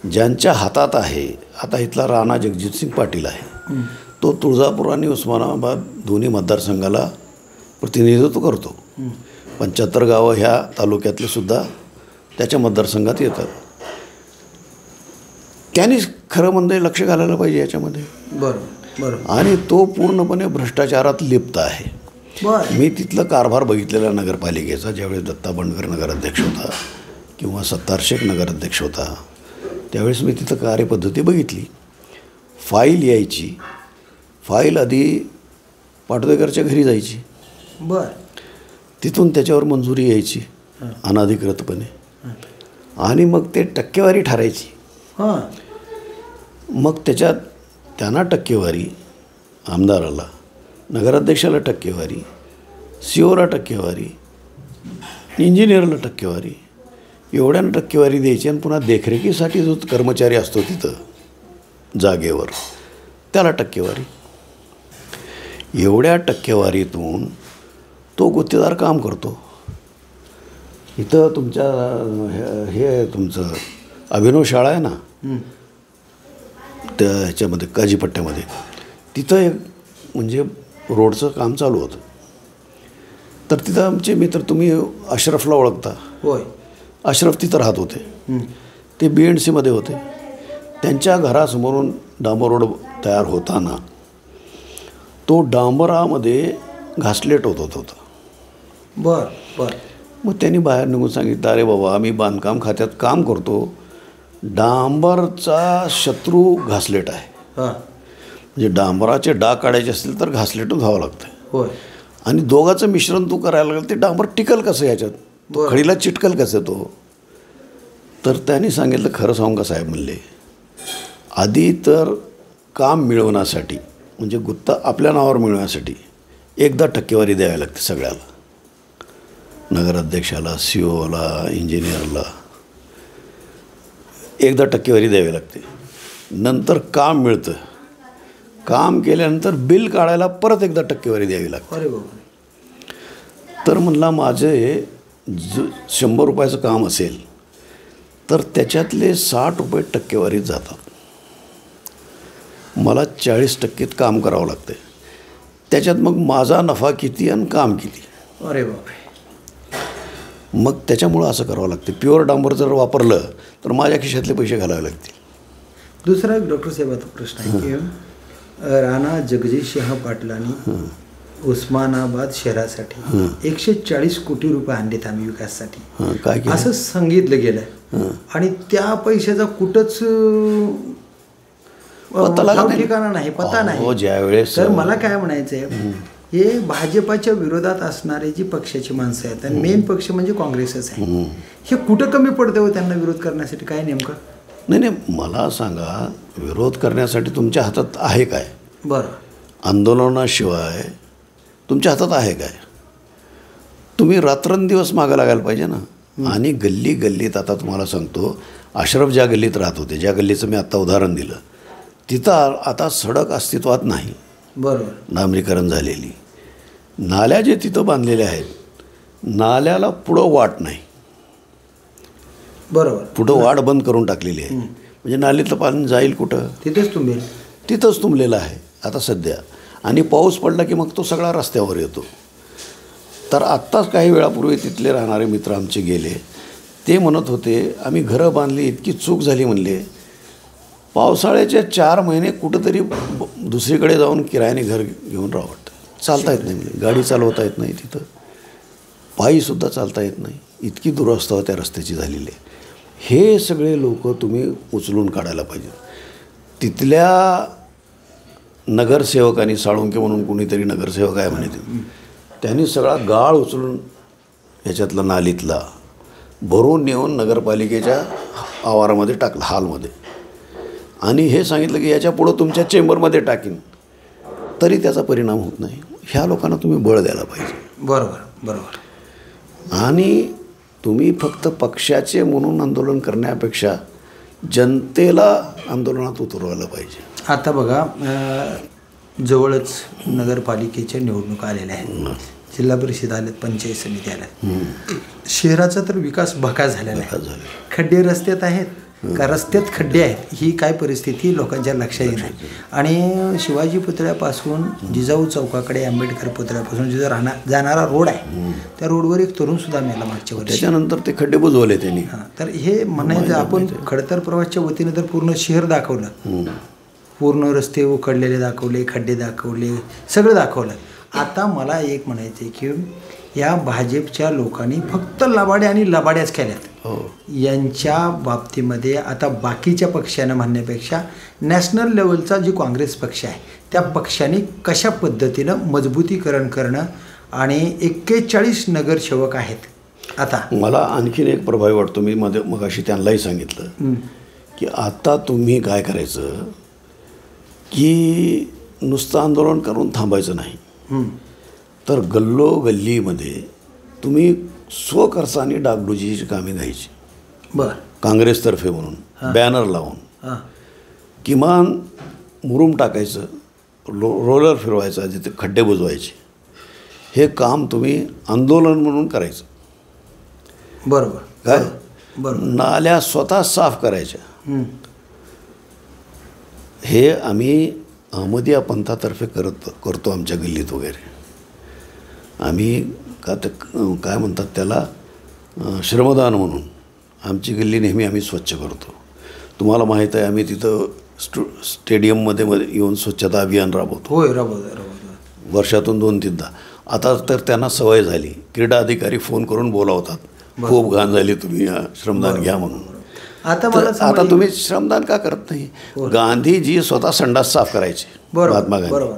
ज्यांच्या हातात आहे, आता इथला राणा जगजितसिंग पाटील आहे, तो तुळजापूर आणि उस्मानाबाद दोन्ही मतदारसंघाला प्रतिनिधित्व करतो. 75 गावं ह्या तालुक्यातले सुद्धा त्याच्या मतदारसंघात येतात. त्यांनी खरं म्हणजे लक्ष घालायला पाहिजे याच्यामध्ये. बरोबर. आणि तो पूर्णपणे भ्रष्टाचारात लिप्त आहे. मी तिथलं कारभार बघितलेला नगरपालिकेचा, ज्यावेळेस दत्ता बंडकर नगराध्यक्ष होता किंवा सत्तार शेख नगराध्यक्ष होता, त्यावेळेस मी तिथं कार्यपद्धती बघितली. फाईल यायची, फाईल आधी पाटोदेकरच्या घरी जायची, तिथून त्याच्यावर मंजुरी यायची अनाधिकृतपणे, आणि मग ते टक्केवारी ठरायची. मग त्याच्यात त्यांना टक्केवारी, आमदाराला, नगराध्यक्षाला टक्केवारी, सीओला टक्केवारी, इंजिनियरला टक्केवारी, एवढ्यानं टक्केवारी द्यायची. आणि पुन्हा देखरेखीसाठी जो कर्मचारी असतो तिथं जागेवर, त्याला टक्केवारी. एवढ्या टक्केवारीतून तो गुत्तेदार काम करतो. इथं तुमच्या हे तुमचं अभिनव शाळा आहे ना, त्या ह्याच्यामध्ये काजीपट्ट्यामध्ये, तिथं एक म्हणजे रोडचं काम चालू होतं. तर तिथं आमचे मित्र, तुम्ही अशरफला ओळखता? होय. अशरफ तिथं राहत होते. ते BNCमध्ये होते. त्यांच्या घरासमोरून डांबर रोड तयार होताना तो डांबरामध्ये घासलेट होत होता. मग त्यांनी बाहेर निघून सांगितलं, अरे बाबा, आम्ही बांधकाम खात्यात काम करतो, डांबरचा शत्रू घासलेट आहे. म्हणजे डांबराचे डाग काढायचे असतील तर घासलेटून व्हावं लागतं. आणि दोघांचं मिश्रण तू करायला लागलं, ते डांबर टिकल कसं याच्यात, तो खडीला चिटकल कसं तो. तर त्यांनी सांगितलं, खरं सांगू का साहेब, म्हणले, आधी तर काम मिळवण्यासाठी, म्हणजे गुत्ता आपल्या नावावर मिळवण्यासाठी एकदा टक्केवारी द्यावी लागते सगळ्याला, नगराध्यक्षाला, COला, इंजिनियरला एकदा टक्केवारी द्यावी लागते. नंतर काम मिळतं, काम केल्यानंतर बिल काढायला परत एकदा टक्केवारी द्यावी लागते. तर म्हणला, माझे 100 रुपयाचं काम असेल तर त्याच्यातले 60 रुपये टक्केवारीत जातात. मला 40% काम करावं लागतं. त्याच्यात मग माझा नफा किती आणि काम किती. अरे बापरे. मग त्याच्यामुळं असं करावं लागतं. प्युअर डांबर जर वापरलं तर माझ्या खिशातले पैसे घालावे लागतील. दुसरा एक डॉक्टर साहेबाचा प्रश्न आहे की राणा जगजितसिंह पाटलांनी उस्मानाबाद शहरासाठी 140 कोटी रुपये आणलेत आम्ही विकासासाठी असं सांगितलं गेलं, आणि त्या पैशाचा कुठंच ठिकाणा नाही, पत्ता नाही. ज्यावेळेस तर मला काय म्हणायचं आहे, हे भाजपाच्या विरोधात असणारे जी पक्षाची माणसं आहेत, आणि मेन पक्ष म्हणजे काँग्रेसच आहे, हे कुठं कमी पडतं हो त्यांना विरोध करण्यासाठी? काय नेमकं? नाही, मला सांगा, विरोध करण्यासाठी तुमच्या हातात आहे काय? आंदोलनाशिवाय तुमच्या हातात आहे काय? तुम्ही रात्रंदिवस मागं लागायला पाहिजे ना. आणि गल्ली गल्लीत, आता तुम्हाला सांगतो, अशरफ ज्या गल्लीत राहत होते, ज्या गल्लीचं मी आत्ता उदाहरण दिलं, तिथं आता सडक अस्तित्वात नाही, डांबरीकरण झालेली. नाल्या जे तिथं बांधलेल्या आहेत, नाल्याला पुढं वाट नाही, पुढं वाट बंद करून टाकलेली आहे. म्हणजे नालीतलं पाणी जाईल कुठं? तिथंच तुंबलेलं आहे आता सध्या. आणि पाऊस पडला की मग तो सगळा रस्त्यावर येतो. तर आत्ताच काही वेळापूर्वी तिथले राहणारे मित्र आमचे गेले, ते म्हणत होते, आम्ही घरं बांधली, इतकी चूक झाली म्हणले, पावसाळ्याचे 4 महिने कुठंतरी दुसरीकडे जाऊन किरायाने घर घेऊन राहावं, चालता येत नाही, गाडी चालवता येत नाही, तिथं पायीसुद्धा चालता येत नाही, इतकी दुरवस्था त्या रस्त्याची झालेली आहे. हे सगळे लोक तुम्ही उचलून काढायला पाहिजे. तिथल्या नगरसेवकांनी, साळुंके म्हणून कुणीतरी नगरसेवक आहे म्हणे, त्यांनी सगळा गाळ उचलून ह्याच्यातला नालीतला भरून नेऊन नगरपालिकेच्या आवारामध्ये टाकलं, हॉलमध्ये, आणि हे सांगितलं की याच्या पुढं तुमच्या चेंबरमध्ये टाकीन, तरी त्याचा परिणाम होत नाही. ह्या लोकांना तुम्ही बळ द्यायला पाहिजे. बरोबर बरोबर. आणि तुम्ही फक्त पक्षाचे म्हणून आंदोलन करण्यापेक्षा जनतेला आंदोलनात उतरवायला पाहिजे. आता बघा, जवळच नगरपालिकेच्या निवडणुका आलेल्या आहेत, जिल्हा परिषद आल्यात, पंचायत समिती आल्यात. शहराचा तर विकास भकास झालेला आहे. खड्डे रस्त्यात आहेत का, रस्त्यात खड्डे आहेत, ही काय परिस्थिती लोकांच्या लक्षात येत नाही. आणि शिवाजी पुतळ्यापासून जिजाऊ चौकाकडे आंबेडकर पुतळ्यापासून जो जाणारा रोड आहे, त्या रोडवर एक तरुणसुद्धा मेला मागच्या वर्षी. त्याच्यानंतर ते खड्डे बुजवले त्यांनी. हां, तर हे म्हणायचं आपण खडतर प्रवासच्या वतीनं तर पूर्ण शहर दाखवलं, पूर्ण रस्ते उखडलेले दाखवले, खड्डे दाखवले, सगळं दाखवलं. आता मला एक म्हणायचं आहे की या भाजपच्या लोकांनी फक्त लबाड्या आणि लबाड्याच केल्यात. यांच्या बाबतीमध्ये आता बाकीच्या पक्षानं म्हणण्यापेक्षा नॅशनल लेवलचा जो काँग्रेस पक्ष आहे त्या पक्षाने कशा पद्धतीनं मजबूतीकरण करणं, आणि 41 नगरसेवक आहेत. आता मला आणखीन एक प्रभावी वाटतो, मी मगाशी त्यांनाही सांगितलं की आता तुम्ही काय करायचं की नुसतं आंदोलन करून थांबायचं नाही, तर गल्लोगल्लीमध्ये तुम्ही स्वखर्चाने डागडुजीची कामे घ्यायची. बरं. काँग्रेसतर्फे म्हणून बॅनर लावून किमान मुरुम टाकायचं, रोलर फिरवायचा, जिथे खड्डे बुजवायचे, हे काम तुम्ही आंदोलन म्हणून करायचं. बरोबर. काय बरोबर. नाल्या स्वतः साफ करायच्या. हे आम्ही अहमदिया पंथातर्फे करतो आमच्या गल्लीत वगैरे. आम्ही काय म्हणतात त्याला, श्रमदान म्हणून आमची गल्ली नेहमी आम्ही स्वच्छ करतो. तुम्हाला माहीत आहे, आम्ही तिथं स्टेडियममध्ये येऊन स्वच्छता अभियान राबवतो. होय, राबवतो वर्षातून 2-3दा. आता तर त्यांना सवय झाली, क्रीडा अधिकारी फोन करून बोलावतात, खूप घाण झाली, तुम्ही श्रमदान घ्या म्हणून. आता तुम्ही श्रमदान का करत नाही? गांधीजी स्वतः संडास साफ करायचे, महात्मा गांधी.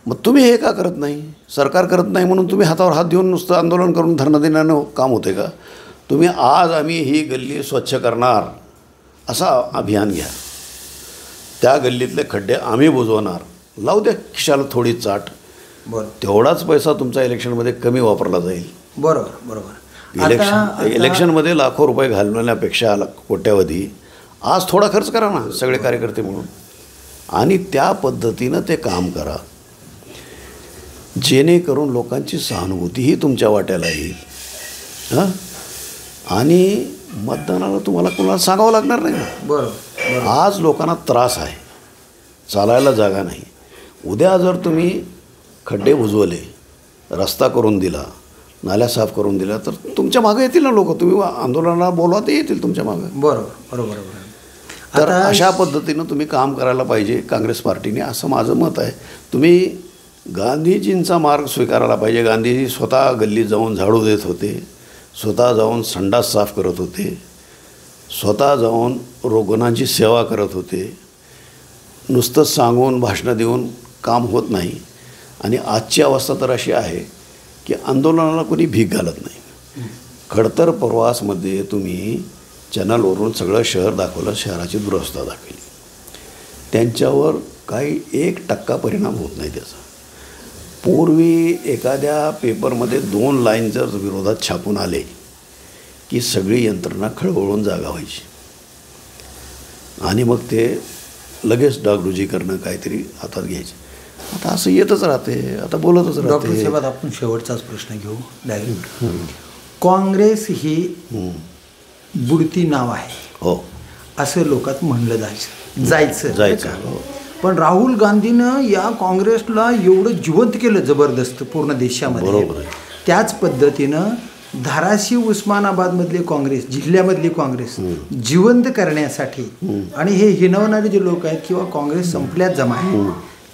मग तुम्ही हे का करत नाही? सरकार करत नाही म्हणून तुम्ही हातावर हात देऊन नुसतं आंदोलन करून धरणं देण्यानं काम होते का? तुम्ही आज आम्ही ही गल्ली स्वच्छ करणार असा अभियान घ्या. त्या गल्लीतले खड्डे आम्ही बुजवणार, लावू द्या खिशाला थोडी चाट. बरं. तेवढाच पैसा तुमचा इलेक्शनमध्ये कमी वापरला जाईल. बरोबर बरोबर. इलेक्शनमध्ये लाखो रुपये घालवण्यापेक्षा कोट्यावधी आज थोडा खर्च करा ना सगळे कार्यकर्ते म्हणून, आणि त्या पद्धतीनं ते काम करा, जेणेकरून लोकांची सहानुभूतीही तुमच्या वाट्याला येईल. हां, आणि मतदानाला तुम्हाला कोणाला सांगावं लागणार नाही. बरोबर. आज लोकांना त्रास आहे, चालायला जागा नाही. उद्या जर तुम्ही खड्डे बुजवले, रस्ता करून दिला, नाल्या साफ करून दिल्या, तर तुमच्या मागं येतील ना लोक. तुम्ही आंदोलनाला बोलवा ते येतील तुमच्या मागं. बरोबर बरोबर. तर अशा पद्धतीनं तुम्ही काम करायला पाहिजे काँग्रेस पार्टीने, असं माझं मत आहे. तुम्ही गांधीजींचा मार्ग स्वीकारायला पाहिजे. गांधीजी स्वतः गल्लीत जाऊन झाडू देत होते, स्वतः जाऊन संडास साफ करत होते, स्वतः जाऊन रुग्णांची सेवा करत होते. नुसतं सांगून भाषणं देऊन काम होत नाही. आणि आजची अवस्था तर अशी आहे की आंदोलनाला कोणी भीक घालत नाही. खडतर प्रवासमध्ये तुम्ही चॅनलवरून सगळं शहर दाखवलं, शहराची दुरवस्था दाखवली, त्यांच्यावर काही 1% परिणाम होत नाही त्याचा. पूर्वी एखाद्या पेपरमध्ये 2 लाईन जर विरोधात छापून आले की सगळी यंत्रणा खळबळून जागा व्हायची, आणि मग ते लगेच डागडुजी करणं, काहीतरी हातात घ्यायचे. आता असं येतच राहते, आता बोलतच राहते. डॉक्टर साहेब, आपण शेवटचाच प्रश्न घेऊ डायरेक्ट. काँग्रेस ही बुडती नाव आहे, हो, असं लोकात म्हणलं जायचं. पण राहुल गांधीनं या काँग्रेसला एवढं जिवंत केलं जबरदस्त पूर्ण देशामध्ये. बरोबर. त्याच पद्धतीनं धाराशिव उस्मानाबादमधले काँग्रेस, जिल्ह्यामधली काँग्रेस जिवंत करण्यासाठी, आणि हे हिणवणारे जे लोक आहेत किंवा काँग्रेस संपल्यात जमा आहे,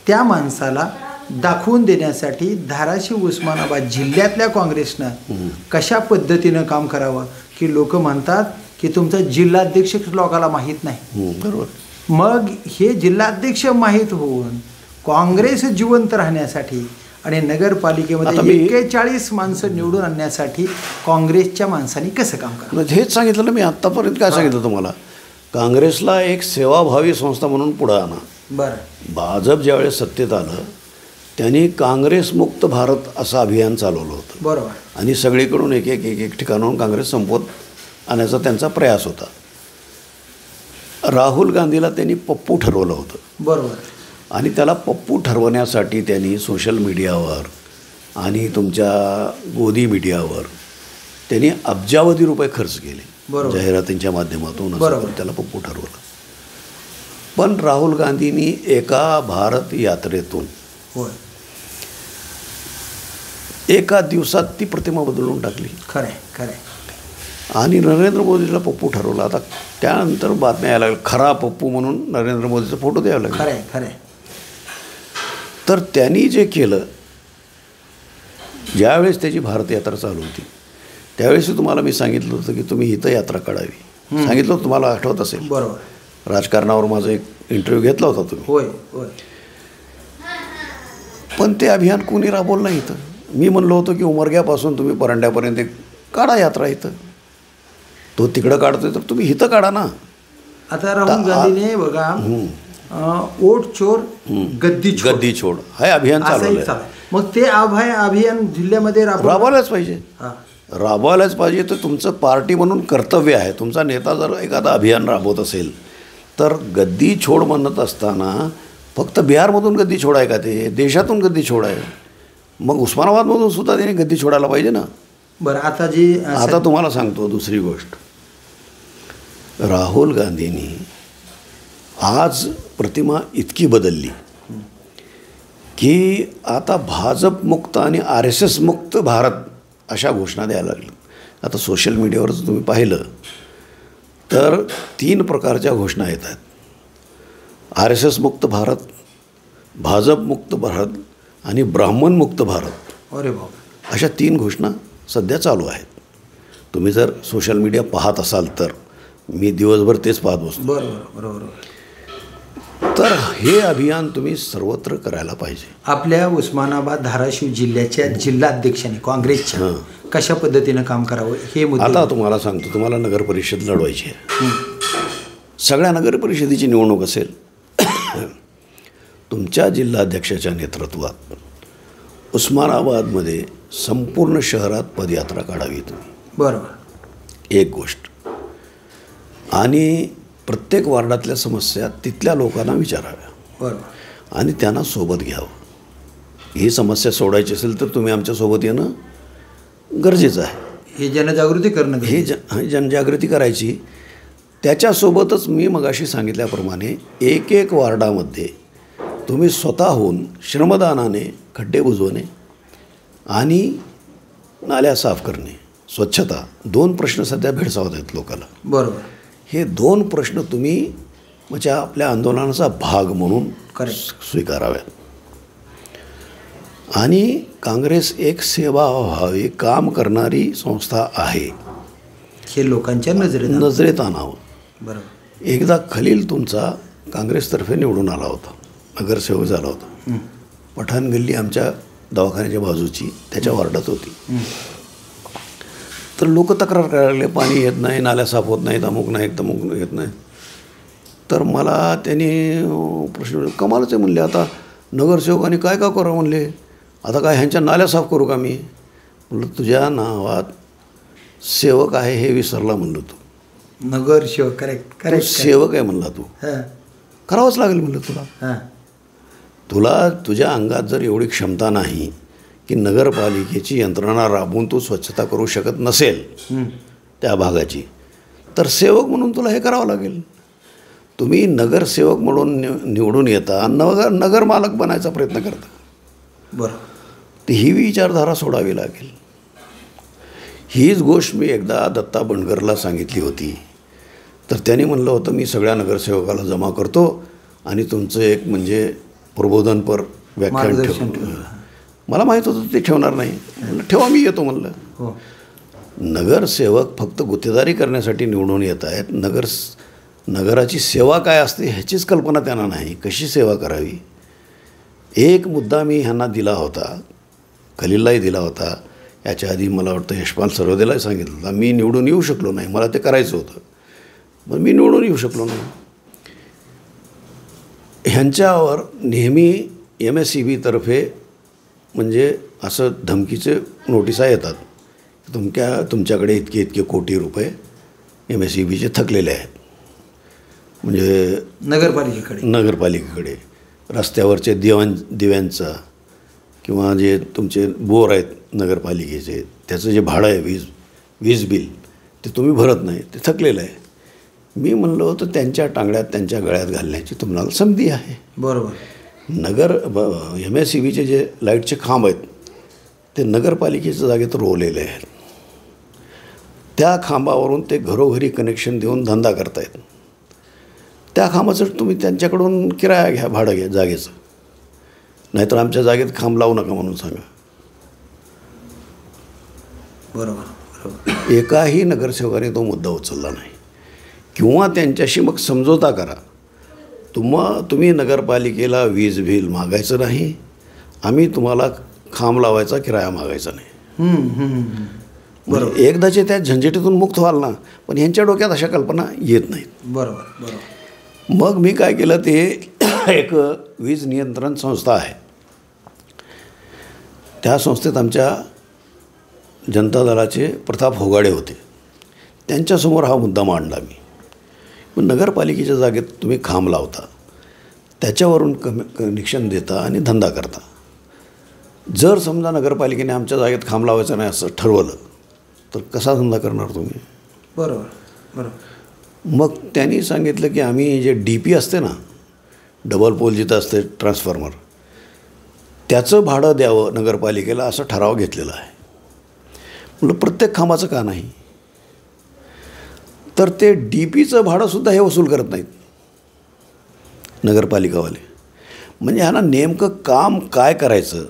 त्या माणसाला दाखवून देण्यासाठी धाराशिव उस्मानाबाद जिल्ह्यातल्या काँग्रेसनं कशा पद्धतीनं काम करावं की लोक म्हणतात की तुमचा जिल्हाध्यक्ष लोकांना माहीत नाही. बरोबर. मग हे जिल्हाध्यक्ष माहीत होऊन काँग्रेस जिवंत राहण्यासाठी आणि नगरपालिकेमध्ये 41 माणसं निवडून आणण्यासाठी काँग्रेसच्या माणसांनी कसं काम करावं? हेच सांगितलं ना मी आत्तापर्यंत. काय सांगितलं तुम्हाला? काँग्रेसला एक सेवाभावी संस्था म्हणून पुढं आणा. बरं. भाजप ज्यावेळेस सत्तेत आलं त्यांनी काँग्रेसमुक्त भारत असं अभियान चालवलं होतं. बरोबर. आणि सगळीकडून एक एक एक एक ठिकाणाहून काँग्रेस संपवत आणायचा त्यांचा प्रयास होता. राहुल गांधीला त्यांनी पप्पू ठरवलं होतं. बरोबर. आणि त्याला पप्पू ठरवण्यासाठी त्यांनी सोशल मीडियावर आणि तुमच्या गोदी मीडियावर त्यांनी अब्जावधी रुपये खर्च केले. बरोबर. जाहिरातींच्या माध्यमातून बरोबर. त्याला पप्पू ठरवलं. पण राहुल गांधींनी एका भारत यात्रेतून होय एका दिवसात ती प्रतिमा बदलून टाकली. खरंय खरंय. आणि नरेंद्र मोदीला पप्पू ठरवलं. आता त्यानंतर बातम्या यायला लागल्या खरा पप्पू म्हणून नरेंद्र मोदीचा फोटो द्यावा लागला. खरंय खरंय. तर त्यांनी जे केलं, ज्यावेळेस त्याची भारत यात्रा चालू होती त्यावेळेस तुम्हाला मी सांगितलं होतं की तुम्ही इथं यात्रा काढावी. सांगितलं होतं, तुम्हाला आठवत असेल. बरोबर. राजकारणावर माझा एक इंटरव्ह्यू घेतला होता तुम्ही. होय होय. पण ते अभियान कोणी राबवलं नाही इथं. मी म्हणलो होतो की उमरग्यापासून तुम्ही परांड्यापर्यंत काढा यात्रा इथं. तो तिकडं काढतोय तर तुम्ही इथं काढा ना. आता राहुल गांधीने बघा वोट चोर गद्दी छोड हे अभियान चालवलं. मग ते अभियान जिल्ह्यामध्ये राबवायलाच पाहिजे. राबवायलाच पाहिजे. तर तुमचं पार्टी म्हणून कर्तव्य आहे. तुमचा नेता जर एखादा अभियान राबवत असेल तर गद्दी छोड म्हणत असताना फक्त बिहारमधून गद्दी छोड आहे का? ते देशातून गद्दी छोड आहे. मग उस्मानाबादमधून सुद्धा त्याने गद्दी छोडायला पाहिजे ना. बरं. आता तुम्हाला सांगतो दुसरी गोष्ट. राहुल गांधींनी आज प्रतिमा इतकी बदलली की आता भाजपमुक्त आणि RSS मुक्त भारत अशा घोषणा द्यायला लागल्या. आता सोशल मीडियावर जर तुम्ही पाहिलं तर 3 प्रकारच्या घोषणा येत आहेत. RSS मुक्त भारत, भाजपमुक्त भारत आणि ब्राह्मणमुक्त भारत. अरे बाबा. अशा 3 घोषणा सध्या चालू आहेत. तुम्ही जर सोशल मीडिया पाहत असाल तर, मी दिवसभर तेच पाहत बसतो. बरोबर बरोबर. तर हे अभियान तुम्ही सर्वत्र करायला पाहिजे. आपल्या उस्मानाबाद धाराशिव जिल्ह्याच्या जिल्हाध्यक्षांनी काँग्रेसच्या कशा पद्धतीनं काम करावं हे मुद्दे. आता तुम्हाला सांगतो, तुम्हाला नगर परिषद लढवायची आहे. सगळ्या नगर परिषदेची निवडणूक असेल. तुमच्या जिल्हाध्यक्षाच्या नेतृत्वात उस्मानाबादमध्ये संपूर्ण शहरात पदयात्रा काढावी तुम्ही. बरोबर. एक गोष्ट. आणि प्रत्येक वार्डातल्या समस्या तिथल्या लोकांना विचाराव्या. बरोबर. आणि त्यांना सोबत घ्यावं. ही समस्या सोडायची असेल तर तुम्ही आमच्यासोबत येणं गरजेचं आहे. हे जनजागृती करणं, हे जनजागृती करायची. त्याच्यासोबतच मी मगाशी सांगितल्याप्रमाणे एक एक वार्डामध्ये तुम्ही स्वतःहून श्रमदानाने खड्डे बुजवणे आणि नाल्या साफ करणे, स्वच्छता, 2 प्रश्न सध्या भेडसावत आहेत लोकांना. बरोबर. हे 2 प्रश्न तुम्ही म्हणजे आपल्या आंदोलनाचा भाग म्हणून स्वीकाराव्यात. आणि काँग्रेस एक सेवाभावी काम करणारी संस्था आहे हे लोकांच्या नजरेत आणावं. बरोबर. एकदा खलील तुमचा काँग्रेसतर्फे निवडून आला होता, नगरसेवक झाला होता. पठाण गल्ली आमच्या दवाखान्याच्या बाजूची त्याच्या वार्डात होती. तर लोक तक्रार करायला लागले, पाणी येत नाही, नाल्या साफ होत नाहीत, अमुक नाही, तमुक येत नाही. तर मला त्यांनी प्रश्न कमालच आहे म्हणले, आता नगरसेवकांनी काय का करावं म्हणले, आता काय ह्यांच्या नाल्या साफ करू का मी? म्हणलं तुझ्या नावात सेवक आहे हे विसरला म्हणलं तू. नगरसेवक. करेक्ट. सेवक आहे म्हणला तू, करावंच लागेल म्हणलं तुला. तुला तुझ्या अंगात जर एवढी क्षमता नाही की नगरपालिकेची यंत्रणा राबवून तू स्वच्छता करू शकत नसेल त्या भागाची, तर सेवक म्हणून तुला हे करावं लागेल. तुम्ही नगरसेवक म्हणून निवडून येता नगरमालक बनायचा प्रयत्न करता. बरं. तर ही विचारधारा सोडावी लागेल. हीच गोष्ट मी एकदा दत्ता बंडगरला सांगितली होती. तर त्यांनी म्हणलं होतं मी सगळ्या नगरसेवकाला जमा करतो आणि तुमचं एक म्हणजे प्रबोधनपर व्याख्यान ठेव. मला माहीत होतं ते ठेवणार नाही. म्हणलं ठेवा, मी येतो म्हणलं. नगरसेवक फक्त गुत्तेदारी करण्यासाठी निवडून येत आहेत. नगराची सेवा काय असते ह्याचीच कल्पना त्यांना नाही, कशी सेवा करावी. एक मुद्दा मी ह्यांना दिला होता खलीललाही दिला होता. याच्या आधी मला वाटतं यशपाल सरवदेलाही सांगितलं होतं. मी निवडून येऊ शकलो नाही, मला ते करायचं होतं, पण मी निवडून येऊ शकलो नाही. ह्यांच्यावर नेहमी MSEBतर्फे म्हणजे असं धमकीचे नोटिसा येतात, तुमच्याकडे इतके कोटी रुपये MSEBचे थकलेले आहेत. म्हणजे नगरपालिकेकडे रस्त्यावरचे दिव्यांचा किंवा जे तुमचे बोर आहेत नगरपालिकेचे, त्याचं जे भाडं आहे वीज बिल, ते तुम्ही भरत नाही, ते थकलेलं आहे. मी म्हणलं होतं त्यांच्या टांगड्यात त्यांच्या गळ्यात घालण्याची तुम्हाला संधी आहे. बरोबर. MSEBचे जे लाईटचे खांब आहेत ते नगरपालिकेच्या जागेत रोवलेले आहेत. त्या खांबावरून ते घरोघरी कनेक्शन देऊन धंदा करतायत. त्या खांबाचं तुम्ही त्यांच्याकडून किराया घ्या, भाडं घ्या जागेचं, नाहीतर आमच्या जागेत खांब लावू नका म्हणून सांगा. बरोबर. एकाही नगरसेवकाने तो मुद्दा उचलला नाही. किंवा त्यांच्याशी मग समझोता करा. तुम्ही नगरपालिकेला वीज बिल मागायचं नाही, आम्ही तुम्हाला खांब लावायचा किराया मागायचा नाही. बरोबर. एकदाचे त्या झंझटीतून मुक्त व्हाल ना, पण ह्यांच्या डोक्यात अशा कल्पना येत नाहीत. बरोबर. मग मी काय केलं, ते एक वीज नियंत्रण संस्था आहे, त्या संस्थेत आमच्या जनता दलाचे प्रताप होगाडे होते. त्यांच्यासमोर हा मुद्दा मांडला मी. नगरपालिकेच्या जागेत तुम्ही खांब लावता, त्याच्यावरून कनेक्शन देता आणि धंदा करता. जर समजा नगरपालिकेने आमच्या जागेत खांब लावायचं नाही असं ठरवलं तर कसा धंदा करणार तुम्ही? बरोबर. मग त्यांनी सांगितलं की आम्ही जे DP असते ना, डबल पोल जिथं असते ट्रान्सफॉर्मर, त्याचं भाडं द्यावं नगरपालिकेला असं ठराव घेतलेला आहे. म्हटलं प्रत्येक खांबाचं का नाही? तर ते DPचं भाडंसुद्धा हे वसूल करत नाहीत नगरपालिकावाले. म्हणजे ह्यांना नेमकं काम काय करायचं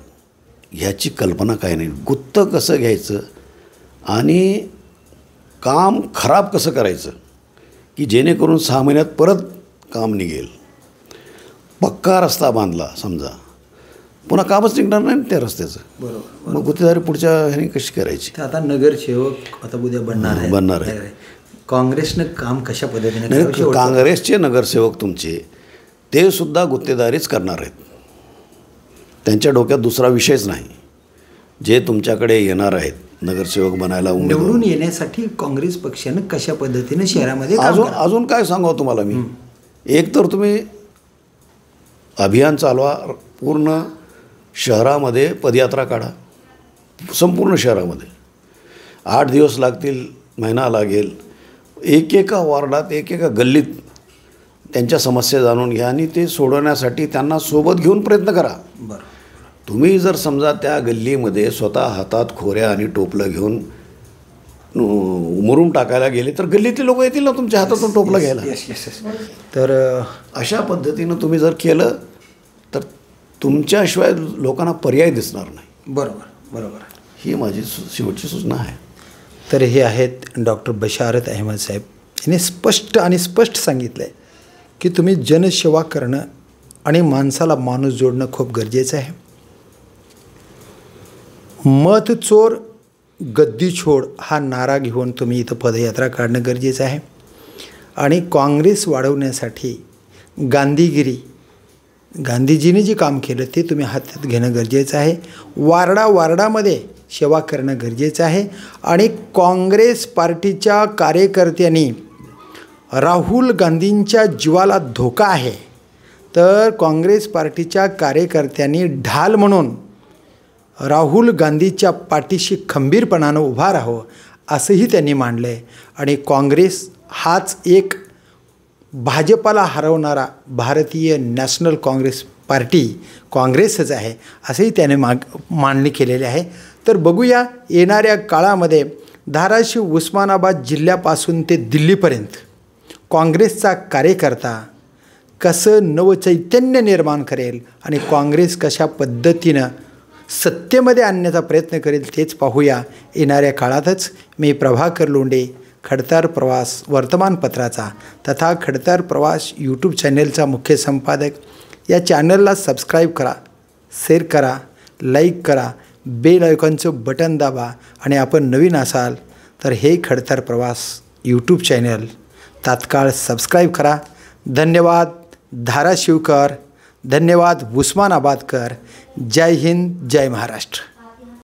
ह्याची कल्पना काय नाही. गुत्त कसं घ्यायचं आणि काम खराब कसं करायचं की जेणेकरून 6 महिन्यात परत काम निघेल. पक्का रस्ता बांधला समजा, पुन्हा कामच निघणार नाही त्या रस्त्याचं. बरोबर. मग गुत्तेदारी पुढच्या ह्याने कशी करायची? आता नगरसेवक आता उद्या बनणार आहे. काँग्रेसनं काम कशा पद्धतीने? काँग्रेसचे नगरसेवक तुमचे ते सुद्धा गुत्तेदारीच करणार आहेत. त्यांच्या डोक्यात दुसरा विषयच नाही. जे तुमच्याकडे येणार आहेत नगरसेवक बनायला, निवडून येण्यासाठी काँग्रेस पक्षानं कशा पद्धतीने शहरामध्ये अजून काय सांगावं तुम्हाला मी. एक तर तुम्ही अभियान चालवा, पूर्ण शहरामध्ये पदयात्रा काढा, संपूर्ण शहरामध्ये 8 दिवस लागतील, महिना लागेल. एकेका वार्डात एकेका गल्लीत त्यांच्या समस्या जाणून घ्या आणि ते सोडवण्यासाठी त्यांना सोबत घेऊन प्रयत्न करा. बरं. तुम्ही जर समजा त्या गल्लीमध्ये स्वतः हातात खोऱ्या आणि टोपलं घेऊन उमरून टाकायला गेले तर गल्लीतले लोक येतील ना तुमच्या हातातून टोपलं घ्यायला. तर अशा पद्धतीनं तुम्ही जर केलं तर तुमच्याशिवाय लोकांना पर्याय दिसणार नाही. बरोबर. ही माझी शेवटची सूचना आहे. तर हे आहेत डॉक्टर बशारत अहमद साहेब. यांनी स्पष्ट सांगितलं आहे की तुम्ही जनसेवा करणं आणि माणसाला माणूस जोडणं खूप गरजेचं आहे. मत चोर गद्दी छोड हा नारा घेऊन तुम्ही इथं पदयात्रा काढणं गरजेचं आहे. आणि काँग्रेस वाढवण्यासाठी गांधीजींनी जे काम केलं ते तुम्ही हातात घेणं गरजेचं आहे. वार्डामध्ये सेवा करणं गरजेचं आहे. आणि काँग्रेस पार्टीच्या कार्यकर्त्यांनी राहुल गांधींच्या जीवाला धोका आहे तर काँग्रेस पार्टीच्या कार्यकर्त्यांनी ढाल म्हणून राहुल गांधीच्या पाठीशी खंबीरपणानं उभा राहावं असंही त्यांनी मांडलं आहे. आणि काँग्रेस हाच एक भाजपाला हरवणारा भारतीय नॅशनल काँग्रेस पार्टी काँग्रेसच आहे असंही त्याने मांडणी केलेली आहे. तर बघूया येणाऱ्या काळामध्ये धाराशिव उस्मानाबाद जिल्ह्यापासून ते दिल्लीपर्यंत काँग्रेसचा कार्यकर्ता कसं नवचैतन्य निर्माण करेल आणि काँग्रेस कशा पद्धतीनं सत्तेमध्ये आणण्याचा प्रयत्न करेल तेच पाहूया येणाऱ्या काळातच. मी प्रभाकर लोंढे, खडतर प्रवास वर्तमानपत्राचा तथा खडतर प्रवास यूट्यूब चॅनेलचा मुख्य संपादक. या चॅनलला सबस्क्राईब करा, शेअर करा, लाईक करा, बेल आयकॉनचं बटन दाबा आणि आपण नवीन असाल तर हे खडतर प्रवास यूट्यूब चॅनल तात्काळ सबस्क्राईब करा. धन्यवाद धाराशिवकर, धन्यवाद उस्मानाबादकर. जय हिंद, जय महाराष्ट्र.